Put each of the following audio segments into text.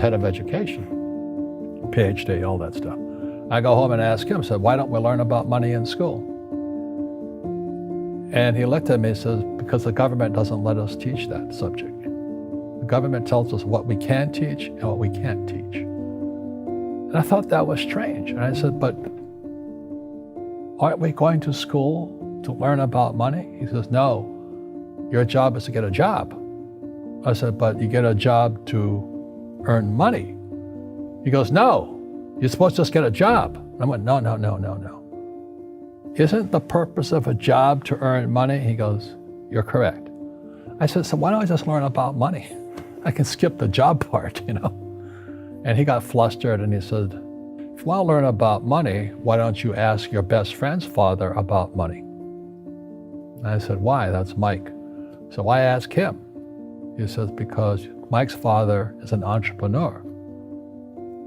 head of education, PhD, all that stuff. I go home and ask him, said, why don't we learn about money in school? And he looked at me and says, because the government doesn't let us teach that subject. The government tells us what we can teach and what we can't teach. And I thought that was strange. And I said, but aren't we going to school to learn about money? He says, no, your job is to get a job. I said, but you get a job to earn money. He goes, no, you're supposed to just get a job. I went, no. Isn't the purpose of a job to earn money? He goes, you're correct. I said, so why don't I just learn about money? I can skip the job part, And he got flustered and he said, if you want to learn about money, why don't you ask your best friend's father about money? And I said, why? That's Mike. So why ask him? He says, because Mike's father is an entrepreneur.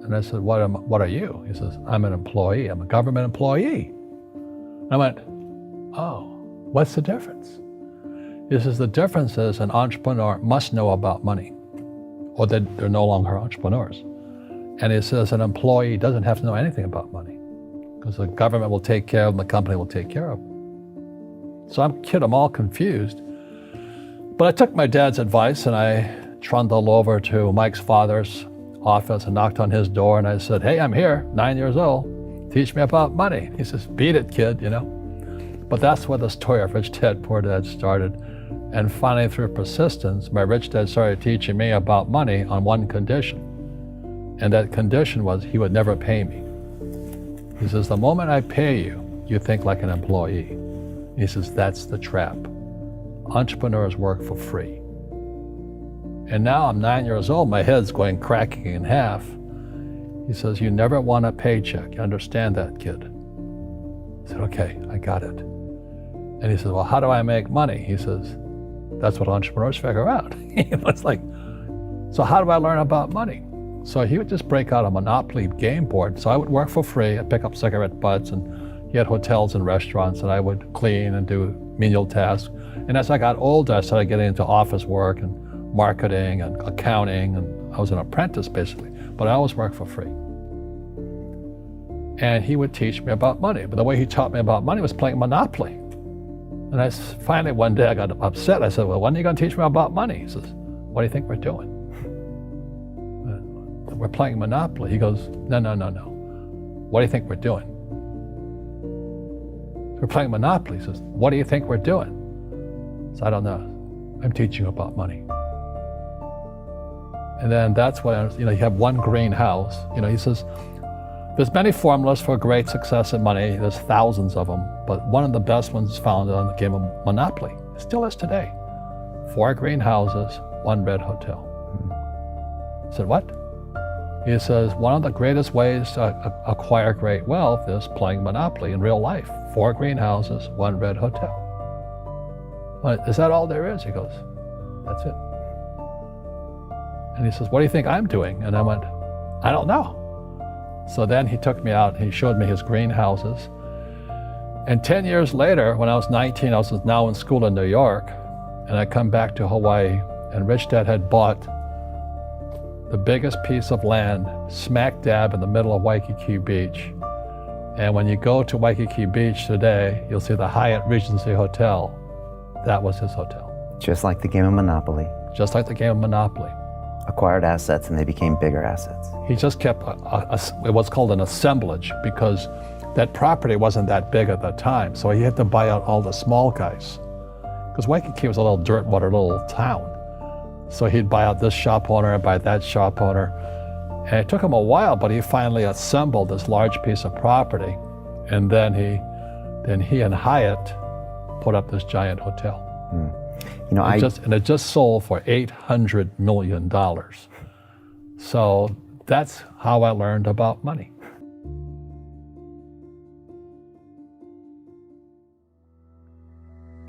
And I said, what are you? He says, I'm an employee. I'm a government employee. I went, oh, what's the difference? He says, the difference is an entrepreneur must know about money, or they're no longer entrepreneurs. And he says an employee doesn't have to know anything about money, because the government will take care of them, the company will take care of them. So I'm all confused. But I took my dad's advice and I trundled over to Mike's father's office and knocked on his door and I said, hey, I'm here, 9 years old. Teach me about money. He says, beat it, kid, But that's where the story of Rich Dad, Poor Dad started. And finally, through persistence, my rich dad started teaching me about money on one condition. And that condition was he would never pay me. He says, the moment I pay you, you think like an employee. He says, that's the trap. Entrepreneurs work for free. And now I'm 9 years old, my head's going cracking in half. He says, you never want a paycheck. You understand that, kid? I said, okay, I got it. And he says, well, how do I make money? He says, that's what entrepreneurs figure out. It's like, so how do I learn about money? So he would just break out a Monopoly game board. So I would work for free. I'd pick up cigarette butts, and he had hotels and restaurants, and I would clean and do menial tasks. And as I got older, I started getting into office work and marketing and accounting, and I was an apprentice basically, but I always worked for free. And he would teach me about money, but the way he taught me about money was playing Monopoly. And finally one day I got upset. I said, well, when are you going to teach me about money? He says, what do you think we're doing? We're playing Monopoly. He goes, no. What do you think we're doing? We're playing Monopoly. He says, what do you think we're doing? So I don't know. I'm teaching you about money. And then that's when, you have one green house. He says, there's many formulas for great success in money. There's thousands of them, but one of the best ones is found on the game of Monopoly. It still is today. 4 green houses, 1 red hotel. I said, what? He says, one of the greatest ways to acquire great wealth is playing Monopoly in real life. 4 green houses, 1 red hotel. Is that all there is? He goes, that's it. And he says, what do you think I'm doing? And I went, I don't know. So then he took me out and he showed me his green houses. And 10 years later, when I was 19, I was now in school in New York, and I come back to Hawaii, and Rich Dad had bought the biggest piece of land smack dab in the middle of Waikiki Beach. And when you go to Waikiki Beach today, you'll see the Hyatt Regency Hotel. That was his hotel. Just like the game of Monopoly. Just like the game of Monopoly. Acquired assets and they became bigger assets. He just kept what's called an assemblage, because that property wasn't that big at the time. So he had to buy out all the small guys. Because Waikiki was a little dirt water little town. So he'd buy out this shop owner and buy that shop owner. And it took him a while, but he finally assembled this large piece of property. And then he and Hyatt put up this giant hotel. It just sold for $800 million. So that's how I learned about money.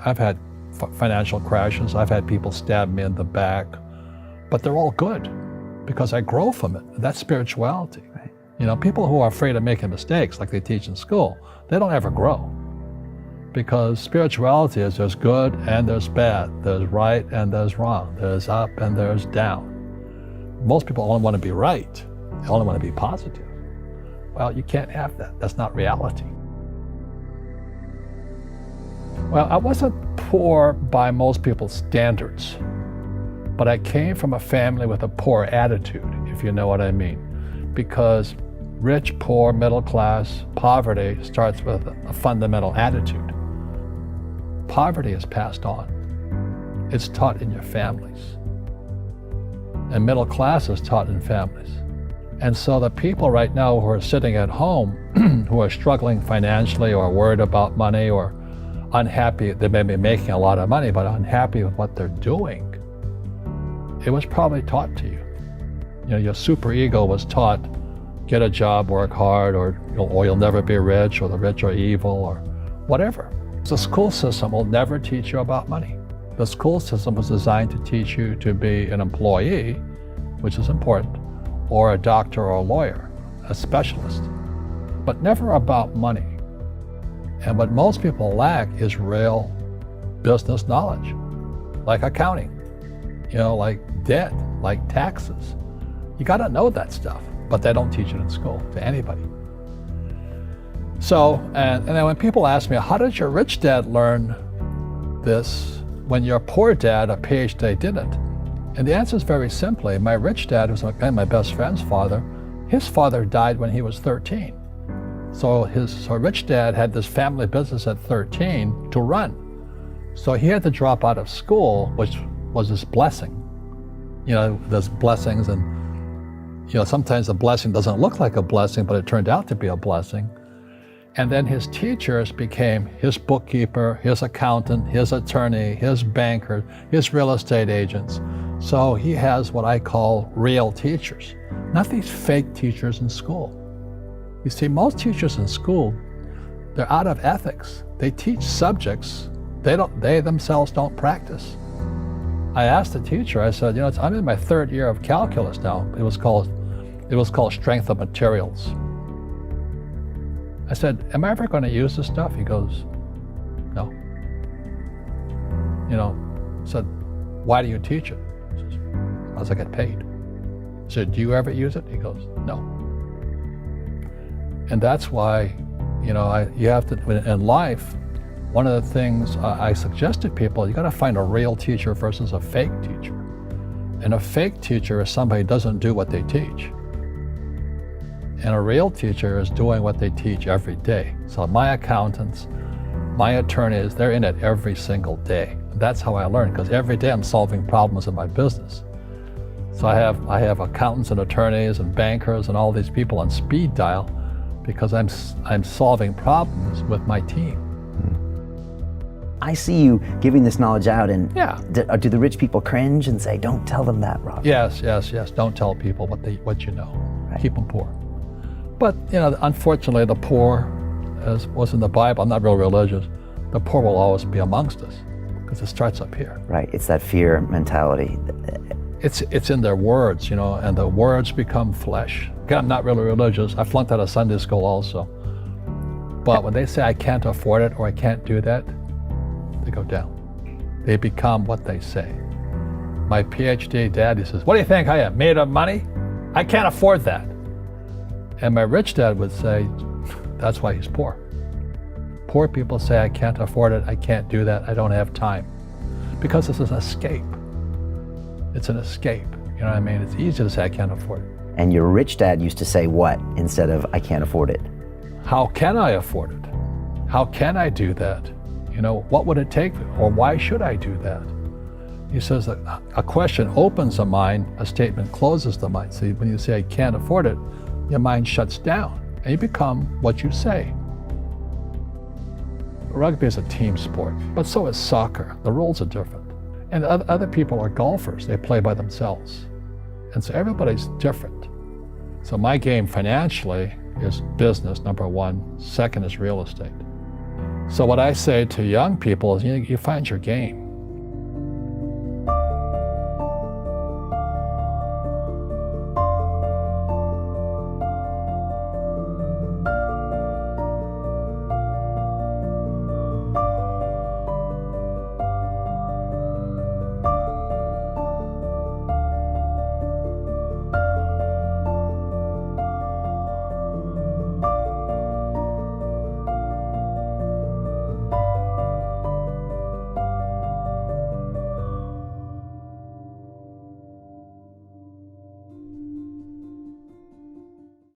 I've had financial crashes. I've had people stab me in the back, but they're all good because I grow from it. That's spirituality. Right. People who are afraid of making mistakes, like they teach in school, they don't ever grow. Because spirituality is there's good and there's bad, there's right and there's wrong, there's up and there's down. most people only want to be right. They only want to be positive. Well, you can't have that. That's not reality. Well, I wasn't poor by most people's standards, but I came from a family with a poor attitude, if you know what I mean. Because rich, poor, middle class, poverty starts with a fundamental attitude. Poverty is passed on. It's taught in your families. And middle class is taught in families. And so the people right now who are sitting at home, who are struggling financially or worried about money or unhappy, they may be making a lot of money, but unhappy with what they're doing, it was probably taught to you. You know, your superego was taught, get a job, work hard, or you'll never be rich, or the rich are evil, or whatever. The school system will never teach you about money. The school system was designed to teach you to be an employee, which is important, or a doctor or a lawyer, a specialist, but never about money. And what most people lack is real business knowledge, like accounting, like debt, like taxes. You got to know that stuff, but they don't teach it in school to anybody. So, and then when people ask me, how did your rich dad learn this when your poor dad, a PhD, didn't? And the answer is very simply, my rich dad, who's my best friend's father, his father died when he was 13. So his rich dad had this family business at 13 to run. So he had to drop out of school, which was his blessing. There's blessings, and sometimes the blessing doesn't look like a blessing, but it turned out to be a blessing. And then his teachers became his bookkeeper, his accountant, his attorney, his banker, his real estate agents. So he has what I call real teachers, not these fake teachers in school. You see, most teachers in school, they're out of ethics. They teach subjects they themselves don't practice. I asked the teacher, I said, I'm in my third year of calculus now. It was called strength of materials. I said, am I ever going to use this stuff? He goes, no. I said, why do you teach it? He says, because I get paid. I said, do you ever use it? He goes, no. And that's why, you have to, in life, one of the things I suggest to people, you got to find a real teacher versus a fake teacher. And a fake teacher is somebody who doesn't do what they teach. And a real teacher is doing what they teach every day. So my accountants, my attorneys, they're in it every single day. That's how I learn, because every day I'm solving problems in my business. So I have accountants and attorneys and bankers and all these people on speed dial because I'm solving problems with my team. I see you giving this knowledge out, and yeah. Do the rich people cringe and say, don't tell them that, Rob? Yes. Don't tell people what you know. Right. Keep them poor. But, unfortunately, the poor, as was in the Bible, I'm not real religious, the poor will always be amongst us because it starts up here. Right, it's that fear mentality. It's in their words, and the words become flesh. Again, I'm not really religious. I flunked out of Sunday school also. But when they say I can't afford it or I can't do that, they go down. They become what they say. My PhD dad, he says, what do you think I am, made of money? I can't afford that. And my rich dad would say, that's why he's poor. Poor people say, I can't afford it, I can't do that, I don't have time. Because this is an escape. It's an escape, you know what I mean? It's easy to say, I can't afford it. And your rich dad used to say what instead of, I can't afford it? How can I afford it? How can I do that? What would it take, or why should I do that? He says that a question opens the mind, a statement closes the mind. See, when you say, I can't afford it, your mind shuts down, and you become what you say. Rugby is a team sport, but so is soccer. The rules are different. And other people are golfers. They play by themselves. And so everybody's different. So my game financially is business, number one. Second is real estate. So what I say to young people is, you find your game.